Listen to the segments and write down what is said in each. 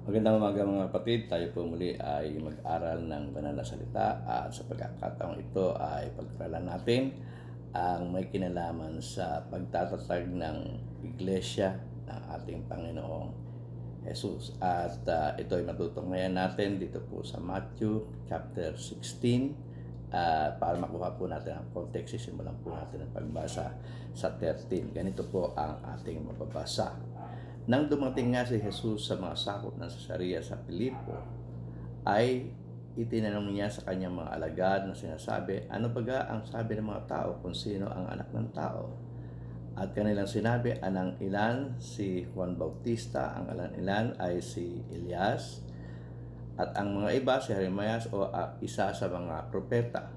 Magandang umaga mga kapatid, tayo po muli ay mag-aral ng banal na salita at sa pagkakataong ito ay pag-aralan natin ang may kinalaman sa pagtatatag ng iglesia ng ating Panginoong Jesus. At ito ay matutunghayan natin dito po sa Matthew chapter 16. Para makuha po natin ang context, simulan po natin ang pagbasa sa 13. Ganito po ang ating mababasa. Nang dumating nga si Jesus sa mga sakop ng Cesarea sa Filipo, ay itinanong niya sa kanyang mga alagad na sinasabi, ano baga ang sabi ng mga tao kung sino ang anak ng tao? At kanilang sinabi, anang ilan si Juan Bautista, ang ilan ay si Elias, at ang mga iba si Jeremias o isa sa mga propeta.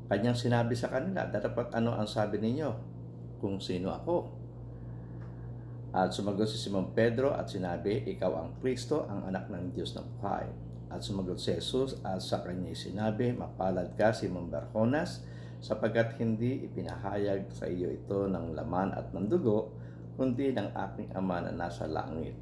Kanyang sinabi sa kanila, dapat ano ang sabi ninyo kung sino ako? At sumagot si Simon Pedro at sinabi, ikaw ang Kristo, ang anak ng Diyos na buhay. At sumagot si Jesus at sa kanya sinabi, mapalad ka Simon Barjonas, sapagkat hindi ipinahayag sa iyo ito ng laman at ng dugo, kundi ng aking Ama na nasa langit.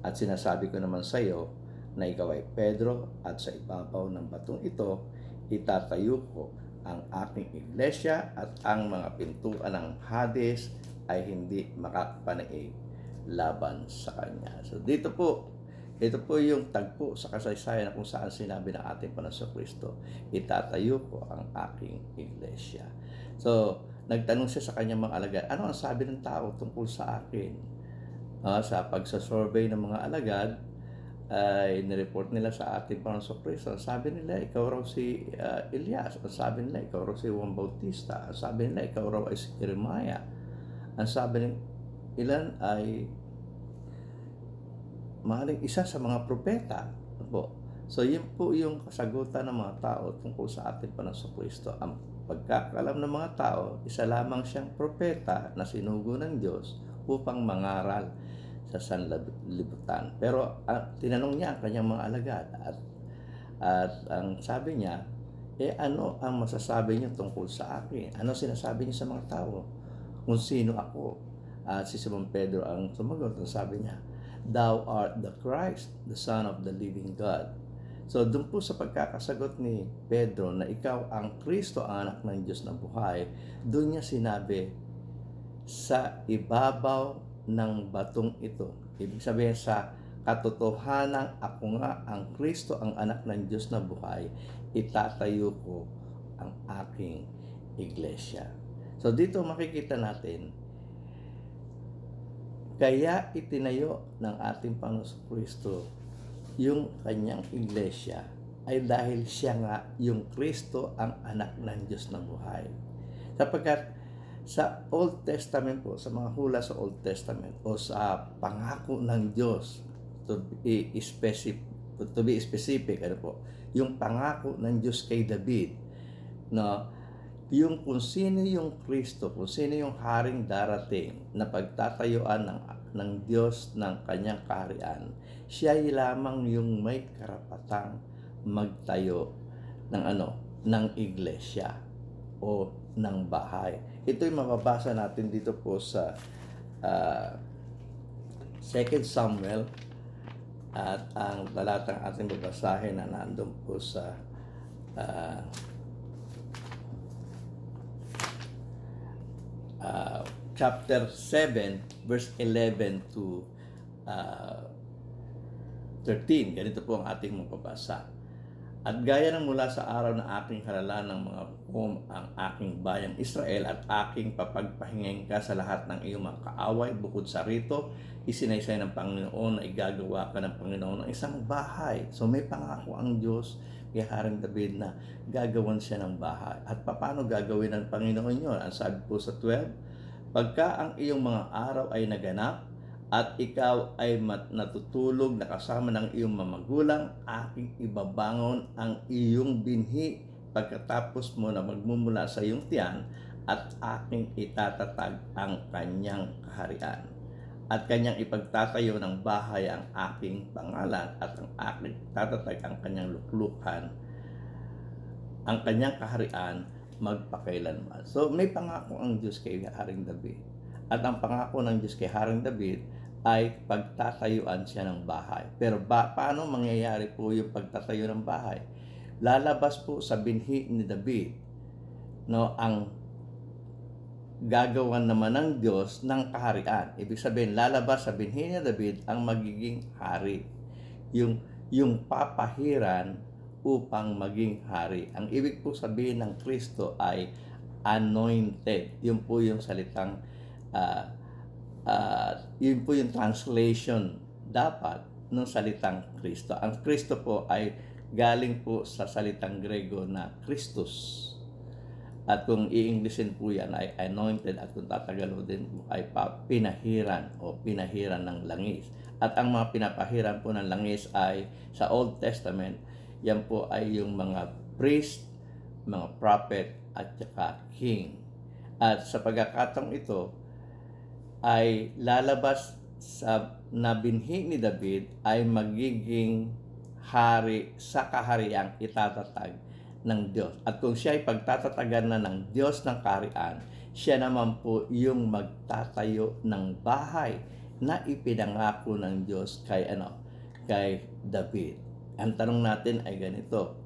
At sinasabi ko naman sa iyo na ikaw ay Pedro at sa ibabaw ng batong ito, itatayo ko ang aking iglesia at ang mga pintuan ng Hades ay hindi makakapanaig laban sa kanya. So dito po, ito po yung tagpo sa kasaysayan na kung saan sinabi ng ating Panginoon Kristo, itatayo ko ang aking iglesia. So, nagtanong siya sa kanyang mga alagad, ano ang sabi ng tao tungkol sa akin? Sa pagsasurvey ng mga alagad, ay nireport nila sa ating Panginoon Kristo. Ang sabi nila, ikaw raw si Elias. Ang sabi nila, ikaw raw si Juan Bautista. Ang sabi nila, ikaw raw ay si Jeremiah. Ang sabi ng ilan ay maaaring isa sa mga propeta po. So yun po yung kasagutan ng mga tao tungkol sa ating Panginoon Kristo. Ang pagkakalam ng mga tao, isa lamang siyang propeta na sinugo ng Diyos upang mangaral sa sanlibutan. Pero tinanong niya ang kanyang mga alagad at ang sabi niya, ano ang masasabi niyo tungkol sa akin? Ano sinasabi niyo sa mga tao? Kung sino ako? Si Simon Pedro ang sumagot. Sabi niya, thou art the Christ, the Son of the living God. So doon po sa pagkakasagot ni Pedro na ikaw ang Kristo, ang anak ng Diyos na buhay, doon niya sinabi, sa ibabaw ng batong ito. Ibig sabihin sa katotohanan, ako nga ang Kristo, ang anak ng Diyos na buhay, itatayo ko ang aking iglesia. So dito makikita natin, kaya itinayo ng ating Panginoon Kristo yung kanyang iglesia ay dahil siya nga yung Kristo, ang anak ng Diyos na buhay. Sapagkat sa Old Testament po, sa mga hula sa Old Testament o sa pangako ng Diyos, to be specific, ano po, yung pangako ng Diyos kay David, no, yung kung sino yung Kristo, kung sino yung haring darating na pagtatayuan ng Diyos ng kanyang kaharian, siya lamang yung may karapatang magtayo ng iglesia o ng bahay. Ito'y mababasa natin dito po sa 2 Samuel at ang talatang ating babasahin na nandun po sa chapter 7 verse 11 to 13. Ganito po ang ating mapabasa. At gaya ng mula sa araw na aking halalan ng mga hukom ang aking bayang Israel at aking papagpahingin ka sa lahat ng iyong mga kaaway, bukod sa rito, isinaysay ng Panginoon na igagawa ka ng Panginoon ng isang bahay. So may pangako ang Diyos kay Haring David na gagawan siya ng bahay. At paano gagawin ng Panginoon yun? Ang sabi po sa 12, pagka ang iyong mga araw ay naganap, at ikaw ay natutulog na kasama ng iyong mamagulang, aking ibabangon ang iyong binhi pagkatapos mo na magmumula sa iyong tiyan, at aking itatatag ang kanyang kaharian. At kanyang ipagtatayo ng bahay ang aking pangalan, at ang aking tatatag ang kanyang luklukan, ang kanyang kaharian magpakailanman. So may pangako ang Diyos kay Haring David. At ang pangako ng Diyos kay Haring David ay pagtatayuan siya ng bahay. Pero paano mangyayari po yung pagtatayo ng bahay? Lalabas po sa binhi ni David, no, ang gagawan naman ng Diyos ng kaharian. Ibig sabihin, lalabas sa binhi ni David ang magiging hari. Yung papahiran upang maging hari. Ang ibig po sabihin ng Kristo ay anointed. Yun po yung salitang yun po yung translation dapat ng salitang Kristo. Ang Kristo po ay galing po sa salitang Grego na Christus. At kung i-Englishin po yan ay anointed, at kung tatagalogin po ay pinahiran o pinahiran ng langis. At ang mga pinapahiran po ng langis ay sa Old Testament, yan po ay yung mga priest, mga prophet at saka king. At sa pagkakataong ito ay lalabas sa nabinhi ni David ay magiging hari sa kahariang itatatag ng Diyos. At kung siya ay pagtatatagan na ng Diyos ng kaharian, siya naman po yung magtatayo ng bahay na ipinangako ng Diyos kay David. Ang tanong natin ay ganito,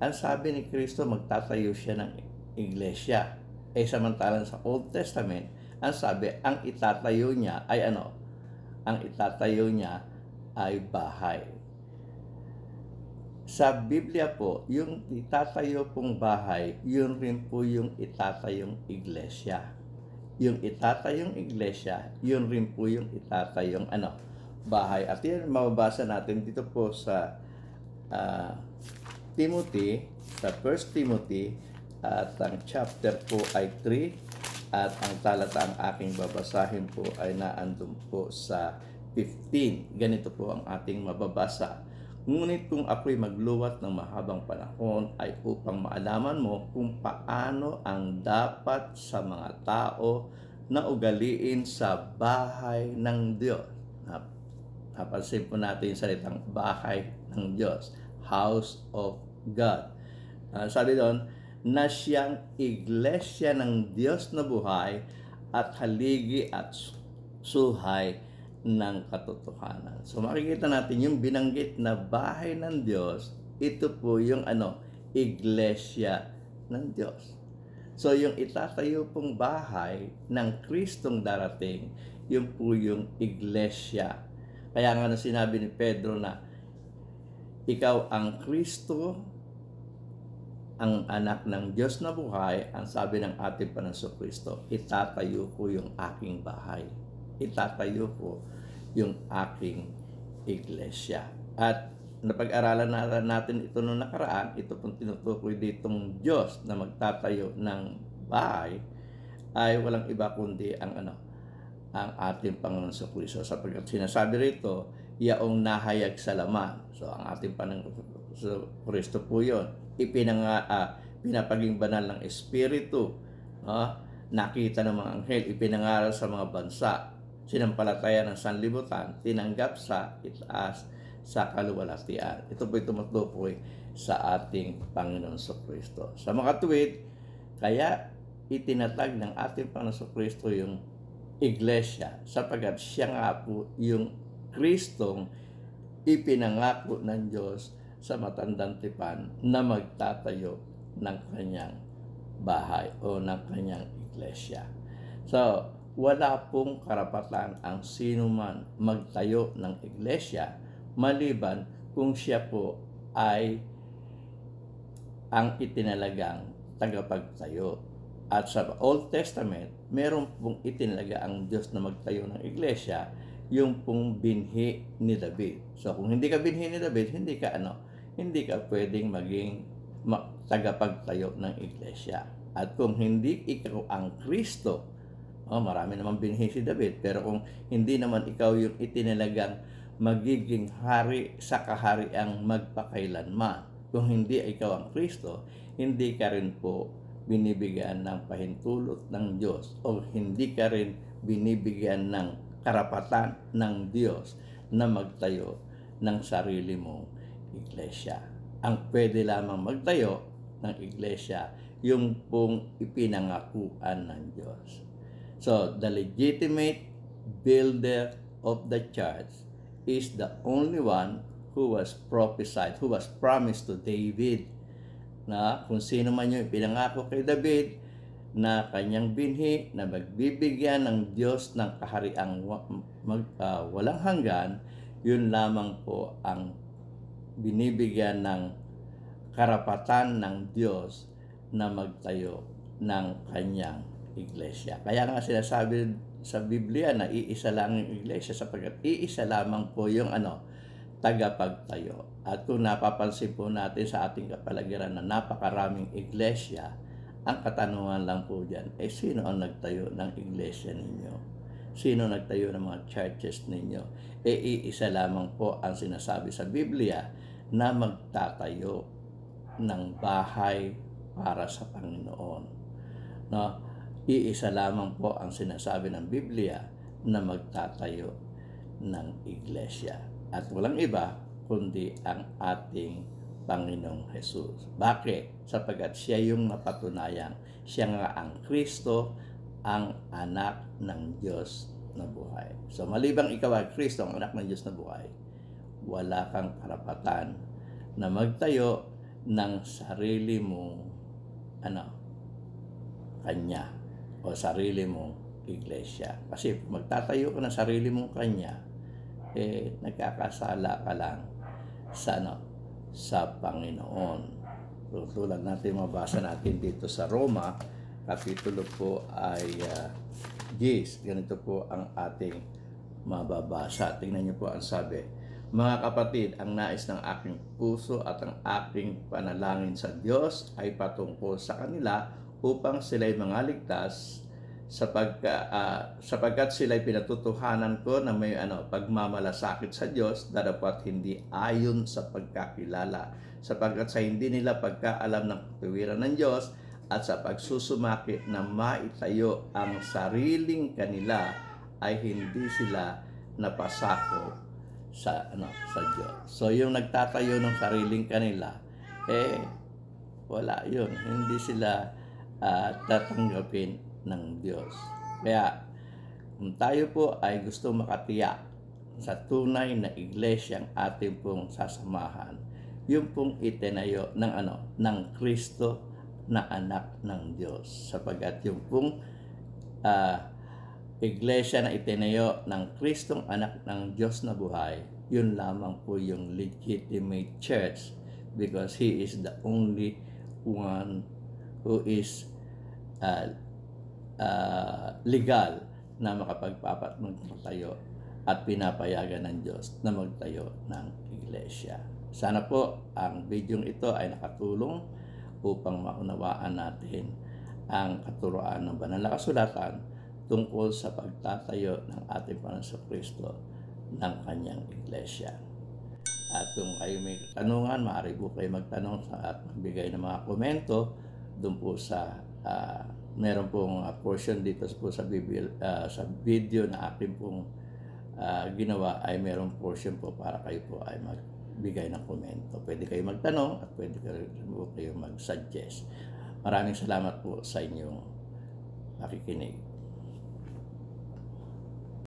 ang sabi ni Kristo magtatayo siya ng iglesia. Samantalang sa Old Testament, ang sabi, ang itatayo niya ay Ang itatayo niya ay bahay. Sa Biblia po, yung itatayo pong bahay, yun rin po yung itatayong iglesia. Yung itatayong iglesia, yun rin po yung itatayong bahay. At yan mababasa natin dito po sa Timothy, sa 1 Timothy, at ang chapter po ay 3, at ang talata ang aking babasahin po ay naandun po sa 15. Ganito po ang ating mababasa. Ngunit kung ako'y magluwat ng mahabang panahon ay upang maalaman mo kung paano ang dapat sa mga tao na ugaliin sa bahay ng Diyos. Napansin po natin yung salitang bahay ng Diyos, house of God. Sabi doon, na siyang iglesia ng Diyos na buhay at haligi at suhay ng katotohanan. So makikita natin yung binanggit na bahay ng Diyos, ito po yung iglesia ng Diyos. So yung itatayo pong bahay ng Kristong darating, yun po yung iglesia. Kaya nga sinabi ni Pedro na ikaw ang Kristo, ang anak ng Diyos na buhay. Ang sabi ng ating Panginoong Kristo, itatayo ko yung aking bahay. Itatayo ko yung aking iglesia. At napag-aralan natin ito noong nakaraan, ito pong tinutukoy ditong Diyos na magtatayo ng bahay ay walang iba kundi ang ating Panginoon sa Kristo. Sapagkat sinasabi rito, yaong nahayag sa laman. So ang ating Panginoon sa Kristo po yun. Pinapaging banal ng Espiritu. Nakita ng mga anghel, ipinangaral sa mga bansa, sinampalataya ng sanlibutan, tinanggap sa itaas sa kaluwalhatian. Ito po'y tumutukoy sa ating Panginoon sa Kristo. Sa mga tuwid, kaya itinatag ng ating Panginoon sa Kristo yung iglesia, sapagkat siya nga po yung Kristong ipinangako ng Diyos sa matandang tipan na magtatayo ng kanyang bahay o ng kanyang iglesia. So, wala pong karapatan ang sino man magtayo ng iglesia maliban kung siya po ay ang itinalagang tagapagtayo. At sa Old Testament, meron pong itinalaga ang Diyos na magtayo ng iglesia, yung pong binhi ni David. So kung hindi ka binhi ni David, hindi ka pwedeng maging tagapagtayo ng iglesia. At kung hindi ikaw ang Kristo, marami naman binhi si David, pero kung hindi naman ikaw yung itinalagang magiging hari sa kahariang magpakailanman, kung hindi ikaw ang Kristo, hindi ka rin po binibigyan ng pahintulot ng Diyos o hindi ka rin binibigyan ng karapatan ng Diyos na magtayo ng sarili mong iglesia. Ang pwede lamang magtayo ng iglesia yung pong ipinangakuan ng Diyos. So, the legitimate builder of the church is the only one who was prophesied, who was promised to David, na kung sino man yung pinangako kay David na kanyang binhi na magbibigyan ng Diyos ng kahariang walang hanggan, yun lamang po ang binibigyan ng karapatan ng Diyos na magtayo ng kanyang iglesia. Kaya nga sinasabi sa Biblia na iisa lang yung iglesia sapagkat iisa lamang po yung tagapagtayo. At kung napapansin po natin sa ating kapaligiran na napakaraming iglesia, ang katanungan lang po dyan, sino ang nagtayo ng iglesia ninyo? Sino nagtayo ng mga churches ninyo? Iisa lamang po ang sinasabi sa Biblia na magtatayo ng bahay para sa Panginoon. No? Iisa lamang po ang sinasabi ng Biblia na magtatayo ng iglesia. At walang iba kundi ang ating Panginoong Jesus. Bakit? Sapagkat siya yung napatunayang siya nga ang Kristo, ang anak ng Diyos na buhay. So malibang ikaw ay Kristo, ang anak ng Diyos na buhay, wala kang karapatan na magtayo ng sarili mong kanya o sarili mong iglesia. Kasi magtatayo ka ng sarili mong kanya, nagkakasala ka lang sa Panginoon. So, tulad natin mabasa natin dito sa Roma, kapitulo po ay 10. Ganito po ang ating mababasa. Tingnan niyo po ang sabi. Mga kapatid, ang nais ng aking puso at ang aking panalangin sa Diyos ay patungkol sa kanila upang sila'y mangaligtas sapagkat sila'y pinatutuhanan ko na may pagmamalasakit sa Diyos darapat hindi ayon sa pagkakilala, sapagkat sa hindi nila pagkaalam ng katuwiran ng Diyos at sa pagsusumaki na maitayo ang sariling kanila ay hindi sila napasako sa Diyos. So yung nagtatayo ng sariling kanila, wala yun, hindi sila tatanggapin ng Diyos. Kaya kung tayo po ay gusto makatiyak sa tunay na iglesia ang ating pong sasamahan, yung pong itinayo ng Kristo na anak ng Diyos, sapagkat yung pong iglesia na itinayo ng Kristong anak ng Diyos na buhay, yun lamang po yung legitimate church, because He is the only one who is legal na magtayo at pinapayagan ng Diyos na magtayo ng iglesia. Sana po ang bidyong ito ay nakatulong upang maunawaan natin ang katuroan ng banal na kasulatan tungkol sa pagtatayo ng ating Panginoong Kristo ng kanyang iglesia. At kung kayo may katanungan, maaari po kayo magtanong at magbigay ng mga komento doon po sa meron pong portion dito po sa video na akin pong ginawa, ay merong portion po para kayo po ay magbigay ng komento. Pwede kayo magtanong at pwede kayo mag-suggest. Maraming salamat po sa inyong pakikinig.